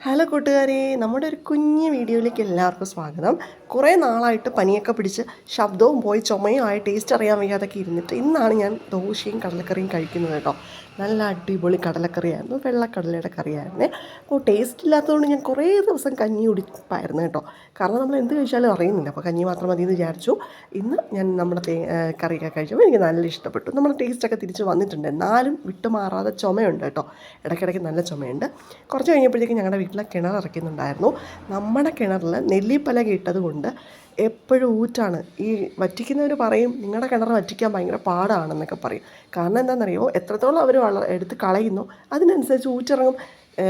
Hello കൂട്ടുകാരെ, നമ്മുടെ ഒരു കുഞ്ഞ് വീഡിയോയിലേക്ക് എല്ലാവർക്കും സ്വാഗതം. കുറേ നാളായിട്ട് പനിയൊക്കെ പിടിച്ച് ശബ്ദവും പോയി ചുമയും ആയി ടേസ്റ്റ് അറിയാൻ വയ്യാതൊക്കെ ഇരുന്നിട്ട് ഇന്നാണ് ഞാൻ ദോശയും കടലക്കറിയും കഴിക്കുന്നത് കേട്ടോ. നല്ല അടിപൊളി കടലക്കറിയായിരുന്നു, വെള്ളക്കടലയുടെ കറിയായിരുന്നേ. അപ്പോൾ ടേസ്റ്റ് ഇല്ലാത്തതുകൊണ്ട് ഞാൻ കുറേ ദിവസം കഞ്ഞി കുടിപ്പായിരുന്നു കേട്ടോ. കാരണം നമ്മൾ എന്ത് കഴിച്ചാലും അറിയുന്നില്ല, അപ്പോൾ കഞ്ഞി മാത്രം മതി എന്ന് വിചാരിച്ചു. ഇന്ന് ഞാൻ നമ്മുടെ കറിയൊക്കെ കഴിച്ചപ്പോൾ എനിക്ക് നല്ല ഇഷ്ടപ്പെട്ടു. നമ്മുടെ ടേസ്റ്റൊക്കെ തിരിച്ച് വന്നിട്ടുണ്ട്, എന്നാലും വിട്ടുമാറാതെ ചുമയുണ്ട് കേട്ടോ. ഇടയ്ക്കിടയ്ക്ക് നല്ല ചുമയുണ്ട്. കുറച്ച് കഴിഞ്ഞപ്പോഴത്തേക്കും ഞങ്ങളുടെ വീട്ടിലെ കിണർ ഇറക്കുന്നുണ്ടായിരുന്നു. നമ്മുടെ കിണറിൽ നെല്ലിപ്പലക ഇട്ടത് കൊണ്ട് എപ്പോഴും ഊറ്റാണ്. ഈ വറ്റിക്കുന്നവർ പറയും നിങ്ങളുടെ കിണർ വറ്റിക്കാൻ ഭയങ്കര പാടാണെന്നൊക്കെ പറയും. കാരണം എന്താണെന്നറിയോ, എത്രത്തോളം അവർ എടുത്ത് കളയുന്നു അതിനനുസരിച്ച് ഊറ്റിറങ്ങും.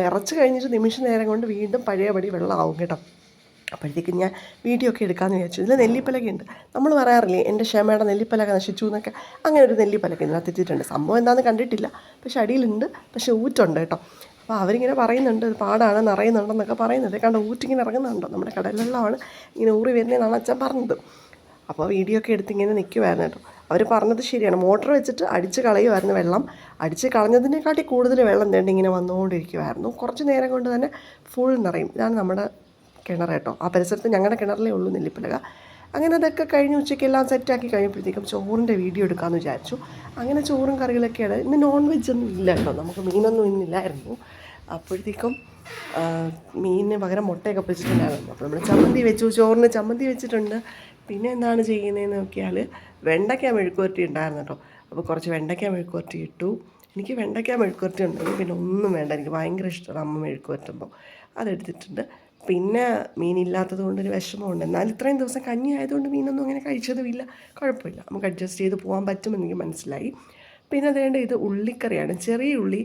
ഇറച്ച് കഴിഞ്ഞിട്ട് നിമിഷ നേരം കൊണ്ട് വീണ്ടും പഴയപടി വെള്ളമാവും കേട്ടോ. അപ്പോഴത്തേക്കും ഞാൻ വീഡിയോ ഒക്കെ എടുക്കാമെന്ന് വിചാരിച്ചു. ഇതിൽ നെല്ലിപ്പലകയുണ്ട്. നമ്മൾ പറയാറില്ലേ എൻ്റെ ക്ഷമയുടെ നെല്ലിപ്പലക നശിച്ചു എന്നൊക്കെ. അങ്ങനെ ഒരു നെല്ലിപ്പലക ഇതിനകത്ത് എത്തിയിട്ടുണ്ട്. സംഭവം എന്താണെന്ന് കണ്ടിട്ടില്ല, പക്ഷെ അടിയിലുണ്ട്, പക്ഷെ ഊറ്റുണ്ട് കേട്ടോ. അപ്പോൾ അവരിങ്ങനെ പറയുന്നുണ്ട് പാടാണ്, നിറയുന്നുണ്ടെന്നൊക്കെ പറയുന്നത് കണ്ട. ഊറ്റിങ്ങനെ ഇറങ്ങുന്നുണ്ടോ, നമ്മുടെ കടലിലുള്ളതാണ് ഇങ്ങനെ ഊറി വരുന്നതെന്നാണ് അച്ഛൻ പറഞ്ഞത്. അപ്പോൾ വീഡിയോ ഒക്കെ എടുത്തിങ്ങനെ നിൽക്കുമായിരുന്നു കേട്ടോ. അവർ പറഞ്ഞത് ശരിയാണ്, മോട്ടർ വെച്ചിട്ട് അടിച്ച് കളയുമായിരുന്നു വെള്ളം. അടിച്ച് കളഞ്ഞതിനെക്കാട്ടി കൂടുതൽ വെള്ളം തേണ്ടി ഇങ്ങനെ വന്നുകൊണ്ടിരിക്കുമായിരുന്നു. കുറച്ച് നേരം കൊണ്ട് തന്നെ ഫുൾ നിറയും. ഇതാണ് നമ്മുടെ കിണർ കേട്ടോ. ആ പരിസരത്ത് ഞങ്ങളുടെ കിണറിലേ ഉള്ളൂ നെല്ലിപ്പലക. അങ്ങനെ അതൊക്കെ കഴിഞ്ഞ് ഉച്ചയ്ക്കെല്ലാം സെറ്റാക്കി കഴിഞ്ഞപ്പോഴത്തേക്കും ചോറിൻ്റെ വീഡിയോ എടുക്കാമെന്ന് വിചാരിച്ചു. അങ്ങനെ ചോറും കറികളൊക്കെയാണ്. ഇന്ന് നോൺ വെജ് ഒന്നും ഇല്ല കേട്ടോ, നമുക്ക് മീനൊന്നും ഇന്നില്ലായിരുന്നു. അപ്പോഴത്തേക്കും മീനിന് പകരം മുട്ടയൊക്കെ വെച്ചിട്ടുണ്ടായിരുന്നു. അപ്പോൾ നമ്മൾ ചമ്മന്തി വെച്ചു, ചോറിന് ചമ്മന്തി വെച്ചിട്ടുണ്ട്. പിന്നെ എന്താണ് ചെയ്യുന്നതെന്ന് നോക്കിയാൽ വെണ്ടയ്ക്ക മെഴുക്കുവരട്ടി ഉണ്ടായിരുന്നു കേട്ടോ. അപ്പോൾ കുറച്ച് വെണ്ടയ്ക്ക മെഴുക്കുവരട്ടി ഇട്ടു. എനിക്ക് വെണ്ടയ്ക്ക മെഴുക്കുവരട്ടി ഉണ്ടെങ്കിൽ പിന്നെ ഒന്നും വേണ്ട, എനിക്ക് ഭയങ്കര ഇഷ്ടമാണ് അമ്മ മെഴുക്ക് വരട്ടുമ്പോൾ. അതെടുത്തിട്ടുണ്ട്. പിന്നെ മീനില്ലാത്തത് കൊണ്ടൊരു വിഷമമുണ്ട്. എന്നാൽ ഇത്രയും ദിവസം കഞ്ഞി ആയതുകൊണ്ട് മീനൊന്നും അങ്ങനെ കഴിച്ചതുമില്ല. കുഴപ്പമില്ല, നമുക്ക് അഡ്ജസ്റ്റ് ചെയ്ത് പോകാൻ പറ്റുമെന്നെനിക്ക് മനസ്സിലായി. പിന്നെ അതേണ്ട ഇത് ഉള്ളിക്കറിയാണ്. ചെറിയ ഉള്ളി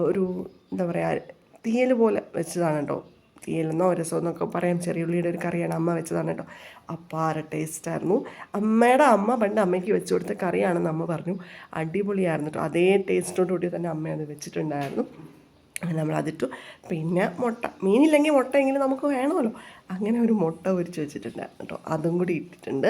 ഒരു എന്താ പറയുക, തീയൽ പോലെ വെച്ചതാണ് കേട്ടോ. തീയലെന്നോ രസമെന്നൊക്കെ പറയാം. ചെറിയ ഉള്ളിയുടെ ഒരു കറിയാണ്, അമ്മ വെച്ചതാണ് കേട്ടോ. അപ്പാര ടേസ്റ്റായിരുന്നു. അമ്മയുടെ അമ്മ പണ്ട് അമ്മയ്ക്ക് വെച്ച് കൊടുത്ത കറിയാണെന്ന് അമ്മ പറഞ്ഞു. അടിപൊളിയായിരുന്നു കേട്ടോ. അതേ ടേസ്റ്റോടു കൂടി തന്നെ അമ്മ അത് വെച്ചിട്ടുണ്ടായിരുന്നു. നമ്മളതിട്ടു. പിന്നെ മുട്ട, മീനില്ലെങ്കിൽ മുട്ടയെങ്കിലും നമുക്ക് വേണമല്ലോ. അങ്ങനെ ഒരു മുട്ട പൊരിച്ച് വെച്ചിട്ടുണ്ടായിരുന്നു കേട്ടോ, അതും കൂടി ഇട്ടിട്ടുണ്ട്.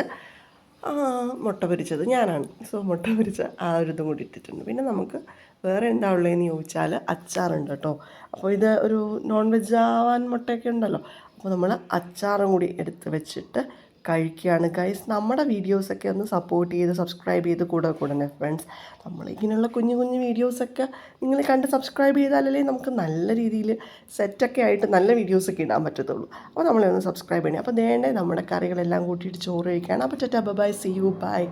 മുട്ട പൊരിച്ചത് ഞാനാണ്, സോ മുട്ട പൊരിച്ച ആ ഒരു ഇതും കൂടി ഇട്ടിട്ടുണ്ട്. പിന്നെ നമുക്ക് വേറെ എന്താ ഉള്ളതെന്ന് ചോദിച്ചാൽ അച്ചാറുണ്ട് കേട്ടോ. അപ്പോൾ ഇത് ഒരു നോൺ വെജ് ആവാൻ മുട്ടയൊക്കെ ഉണ്ടല്ലോ, അപ്പോൾ നമ്മൾ അച്ചാറും കൂടി എടുത്ത് വെച്ചിട്ട് കഴിക്കുകയാണ് ഗൈസ്. നമ്മുടെ വീഡിയോസൊക്കെ ഒന്ന് സപ്പോർട്ട് ചെയ്ത് സബ്സ്ക്രൈബ് ചെയ്ത് കൂടണേ ഫ്രണ്ട്സ്. നമ്മളിങ്ങനെയുള്ള കുഞ്ഞു കുഞ്ഞു വീഡിയോസൊക്കെ നിങ്ങൾ കണ്ട് സബ്സ്ക്രൈബ് ചെയ്താലല്ലേ നമുക്ക് നല്ല രീതിയിൽ സെറ്റൊക്കെ ആയിട്ട് നല്ല വീഡിയോസൊക്കെ ഇടാൻ പറ്റത്തുള്ളൂ. അപ്പോൾ നമ്മളെ ഒന്ന് സബ്സ്ക്രൈബ് ചെയ്യണേ. അപ്പോൾ ദേണ്ടേ നമ്മുടെ കറികളെല്ലാം കൂട്ടിയിട്ട് ചോറ് കഴിക്കുകയാണ്. അപ്പോൾ tata bye, see you, by.